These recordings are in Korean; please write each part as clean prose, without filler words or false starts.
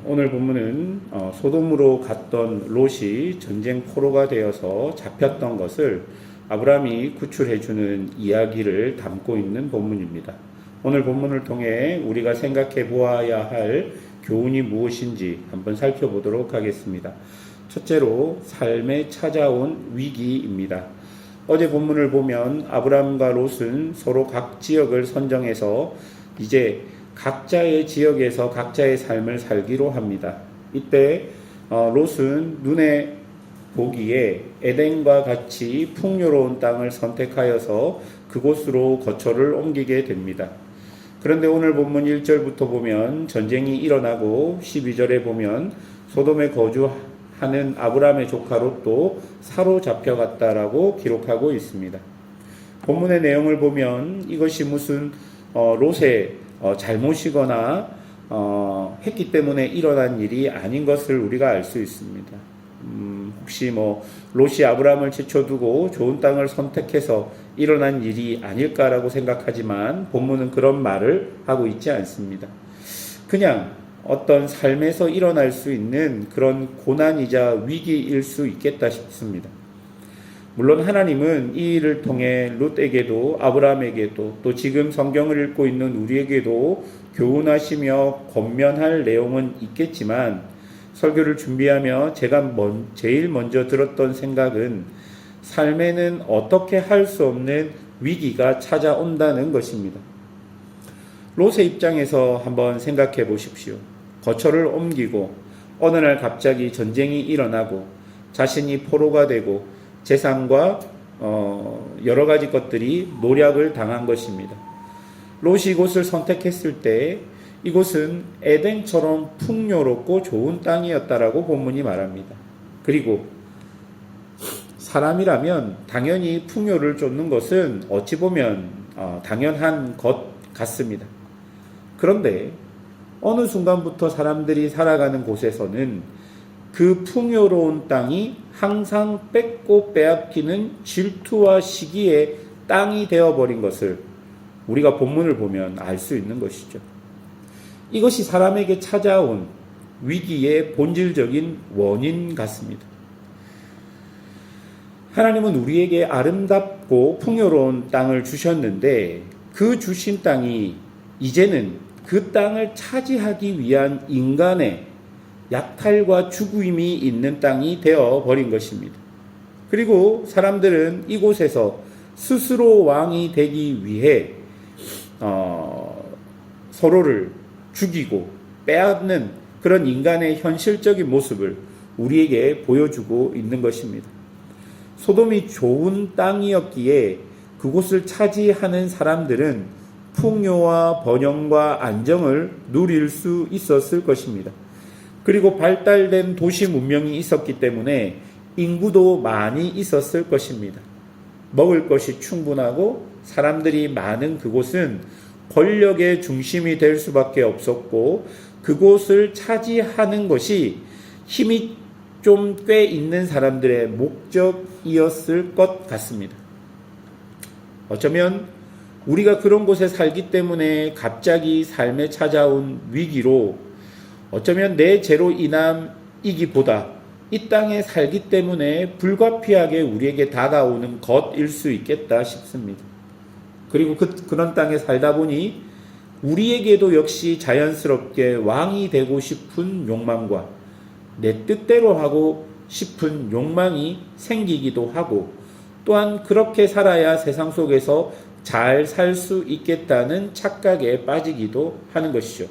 오늘 본문은 소돔으로 갔던 롯이 전쟁 포로가 되어서 잡혔던 것을 아브라함이 구출해주는 이야기를 담고 있는 본문입니다. 오늘 본문을 통해 우리가 생각해 보아야 할 교훈이 무엇인지 한번 살펴보도록 하겠습니다. 첫째로 삶에 찾아온 위기입니다. 어제 본문을 보면 아브라함과 롯은 서로 각 지역을 선정해서 이제 각자의 지역에서 각자의 삶을 살기로 합니다. 이때 롯은 눈에 보기에 에덴과 같이 풍요로운 땅을 선택하여서 그곳으로 거처를 옮기게 됩니다. 그런데 오늘 본문 1절부터 보면 전쟁이 일어나고 12절에 보면 소돔에 거주하는 아브라함의 조카 롯도 사로잡혀갔다라고 기록하고 있습니다. 본문의 내용을 보면 이것이 무슨 롯의 잘못이거나 했기 때문에 일어난 일이 아닌 것을 우리가 알 수 있습니다. 혹시 롯이 아브라함을 제쳐두고 좋은 땅을 선택해서 일어난 일이 아닐까라고 생각하지만 본문은 그런 말을 하고 있지 않습니다. 그냥 어떤 삶에서 일어날 수 있는 그런 고난이자 위기일 수 있겠다 싶습니다. 물론 하나님은 이 일을 통해 롯에게도 아브라함에게도 또 지금 성경을 읽고 있는 우리에게도 교훈하시며 권면할 내용은 있겠지만 설교를 준비하며 제가 제일 먼저 들었던 생각은 삶에는 어떻게 할 수 없는 위기가 찾아온다는 것입니다. 롯의 입장에서 한번 생각해 보십시오. 거처를 옮기고 어느 날 갑자기 전쟁이 일어나고 자신이 포로가 되고 재산과 여러 가지 것들이 노략을 당한 것입니다. 롯이 이곳을 선택했을 때 이곳은 에덴처럼 풍요롭고 좋은 땅이었다라고 본문이 말합니다. 그리고 사람이라면 당연히 풍요를 쫓는 것은 어찌 보면 당연한 것 같습니다. 그런데 어느 순간부터 사람들이 살아가는 곳에서는 그 풍요로운 땅이 항상 뺏고 빼앗기는 질투와 시기의 땅이 되어버린 것을 우리가 본문을 보면 알 수 있는 것이죠. 이것이 사람에게 찾아온 위기의 본질적인 원인 같습니다. 하나님은 우리에게 아름답고 풍요로운 땅을 주셨는데 그 주신 땅이 이제는 그 땅을 차지하기 위한 인간의 약탈과 죽음이 있는 땅이 되어버린 것입니다. 그리고 사람들은 이곳에서 스스로 왕이 되기 위해 서로를 죽이고 빼앗는 그런 인간의 현실적인 모습을 우리에게 보여주고 있는 것입니다. 소돔이 좋은 땅이었기에 그곳을 차지하는 사람들은 풍요와 번영과 안정을 누릴 수 있었을 것입니다. 그리고 발달된 도시 문명이 있었기 때문에 인구도 많이 있었을 것입니다. 먹을 것이 충분하고 사람들이 많은 그곳은 권력의 중심이 될 수밖에 없었고 그곳을 차지하는 것이 힘이 좀 꽤 있는 사람들의 목적이었을 것 같습니다. 어쩌면 우리가 그런 곳에 살기 때문에 갑자기 삶에 찾아온 위기로 어쩌면 내 죄로 인함이기보다 이 땅에 살기 때문에 불가피하게 우리에게 다가오는 것일 수 있겠다 싶습니다. 그리고 그런 땅에 살다 보니 우리에게도 역시 자연스럽게 왕이 되고 싶은 욕망과 내 뜻대로 하고 싶은 욕망이 생기기도 하고 또한 그렇게 살아야 세상 속에서 잘 살 수 있겠다는 착각에 빠지기도 하는 것이죠.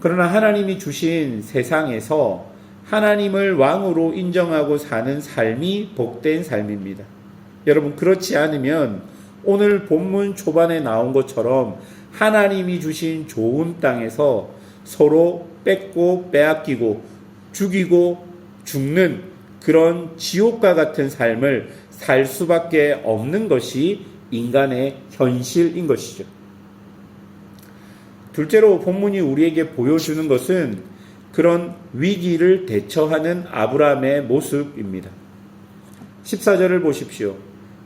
그러나 하나님이 주신 세상에서 하나님을 왕으로 인정하고 사는 삶이 복된 삶입니다. 여러분 그렇지 않으면 오늘 본문 초반에 나온 것처럼 하나님이 주신 좋은 땅에서 서로 뺏고 빼앗기고 죽이고 죽는 그런 지옥과 같은 삶을 살 수밖에 없는 것이 인간의 현실인 것이죠. 둘째로 본문이 우리에게 보여주는 것은 그런 위기를 대처하는 아브라함의 모습입니다. 14절을 보십시오.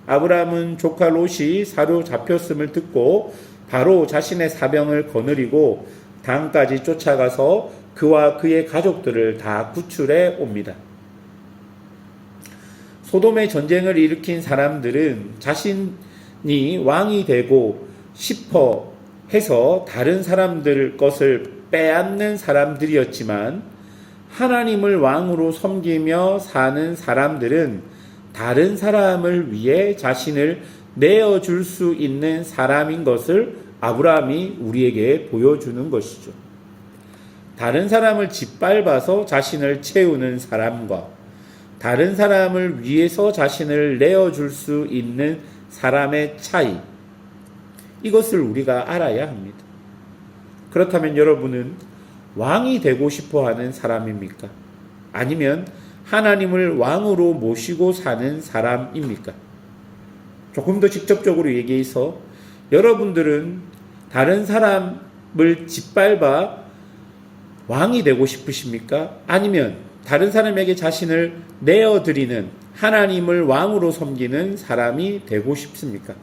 아브라함은 조카 롯이 사로잡혔음을 듣고 바로 자신의 사병을 거느리고 단까지 쫓아가서 그와 그의 가족들을 다 구출해 옵니다. 소돔의 전쟁을 일으킨 사람들은 자신이 왕이 되고 싶어 해서 다른 사람들 것을 빼앗는 사람들이었지만, 하나님을 왕으로 섬기며 사는 사람들은 다른 사람을 위해 자신을 내어줄 수 있는 사람인 것을 아브라함이 우리에게 보여주는 것이죠. 다른 사람을 짓밟아서 자신을 채우는 사람과 다른 사람을 위해서 자신을 내어줄 수 있는 사람의 차이, 이것을 우리가 알아야 합니다. 그렇다면 여러분은 왕이 되고 싶어 하는 사람입니까? 아니면 하나님을 왕으로 모시고 사는 사람입니까? 조금 더 직접적으로 얘기해서 여러분들은 다른 사람을 짓밟아 왕이 되고 싶으십니까? 아니면 다른 사람에게 자신을 내어드리는, 하나님을 왕으로 섬기는 사람이 되고 싶습니까?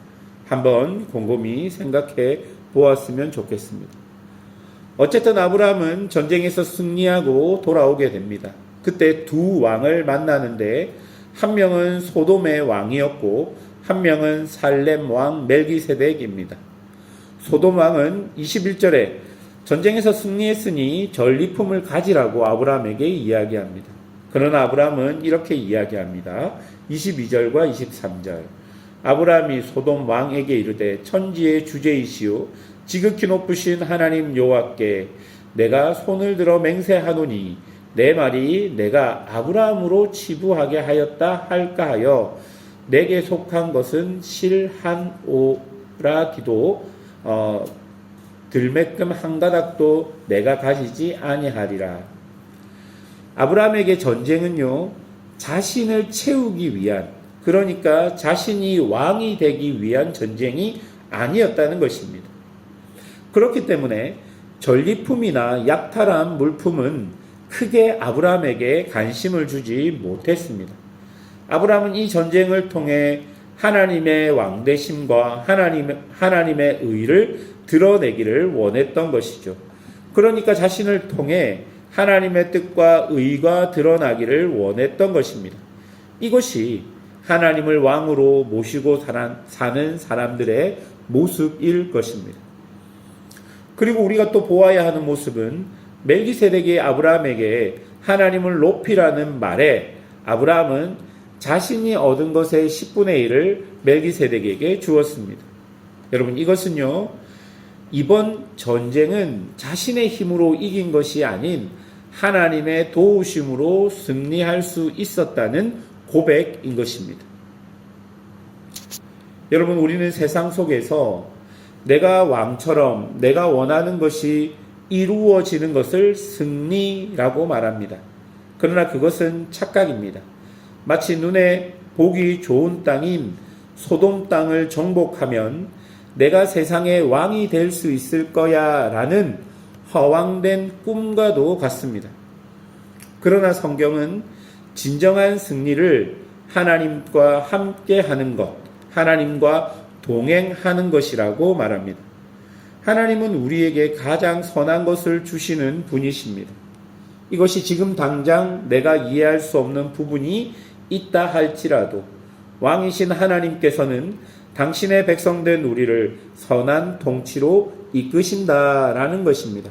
한번 곰곰이 생각해 보았으면 좋겠습니다. 어쨌든 아브라함은 전쟁에서 승리하고 돌아오게 됩니다. 그때 두 왕을 만나는데, 한 명은 소돔의 왕이었고 한 명은 살렘 왕 멜기세덱입니다. 소돔 왕은 21절에 전쟁에서 승리했으니 전리품을 가지라고 아브라함에게 이야기합니다. 그러나 아브라함은 이렇게 이야기합니다. 22절과 23절. 아브라함이 소돔 왕에게 이르되, 천지의 주제이시오 지극히 높으신 하나님 여호와께 내가 손을 들어 맹세하노니 내 말이 내가 아브라함으로 치부하게 하였다 할까 하여 내게 속한 것은 실한오라기도 들매금 한 가닥도 내가 가지지 아니하리라. 아브라함에게 전쟁은요, 자신을 채우기 위한, 그러니까 자신이 왕이 되기 위한 전쟁이 아니었다는 것입니다. 그렇기 때문에 전리품이나 약탈한 물품은 크게 아브라함에게 관심을 주지 못했습니다. 아브라함은 이 전쟁을 통해 하나님의 왕되심과 하나님의 의를 드러내기를 원했던 것이죠. 그러니까 자신을 통해 하나님의 뜻과 의가 드러나기를 원했던 것입니다. 이것이 하나님을 왕으로 모시고 사는 사람들의 모습일 것입니다. 그리고 우리가 또 보아야 하는 모습은 멜기세덱이 아브라함에게 하나님을 높이라는 말에 아브라함은 자신이 얻은 것의 10분의 1을 멜기세덱에게 주었습니다. 여러분, 이것은요, 이번 전쟁은 자신의 힘으로 이긴 것이 아닌 하나님의 도우심으로 승리할 수 있었다는 고백인 것입니다. 여러분, 우리는 세상 속에서 내가 왕처럼 내가 원하는 것이 이루어지는 것을 승리라고 말합니다. 그러나 그것은 착각입니다. 마치 눈에 보기 좋은 땅인 소돔 땅을 정복하면 내가 세상의 왕이 될 수 있을 거야 라는 허황된 꿈과도 같습니다. 그러나 성경은 진정한 승리를 하나님과 함께 하는 것, 하나님과 동행하는 것이라고 말합니다. 하나님은 우리에게 가장 선한 것을 주시는 분이십니다. 이것이 지금 당장 내가 이해할 수 없는 부분이 있다 할지라도 왕이신 하나님께서는 당신의 백성된 우리를 선한 통치로 이끄신다라는 것입니다.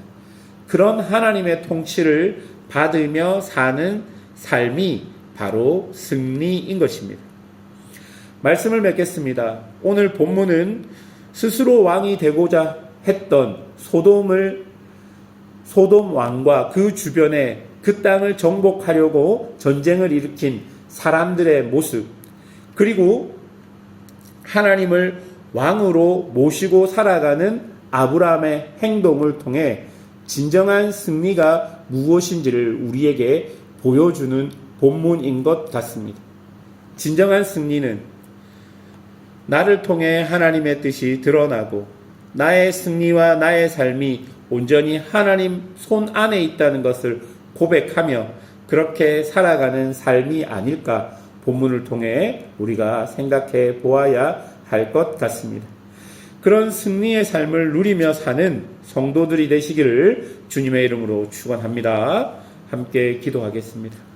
그런 하나님의 통치를 받으며 사는 삶이 바로 승리인 것입니다. 말씀을 맺겠습니다. 오늘 본문은 스스로 왕이 되고자 했던 소돔 왕과 그 주변에 그 땅을 정복하려고 전쟁을 일으킨 사람들의 모습, 그리고 하나님을 왕으로 모시고 살아가는 아브라함의 행동을 통해 진정한 승리가 무엇인지를 우리에게 보여주는 본문인 것 같습니다. 진정한 승리는 나를 통해 하나님의 뜻이 드러나고 나의 승리와 나의 삶이 온전히 하나님 손 안에 있다는 것을 고백하며 그렇게 살아가는 삶이 아닐까 본문을 통해 우리가 생각해 보아야 할 것 같습니다. 그런 승리의 삶을 누리며 사는 성도들이 되시기를 주님의 이름으로 축원합니다. 함께 기도하겠습니다.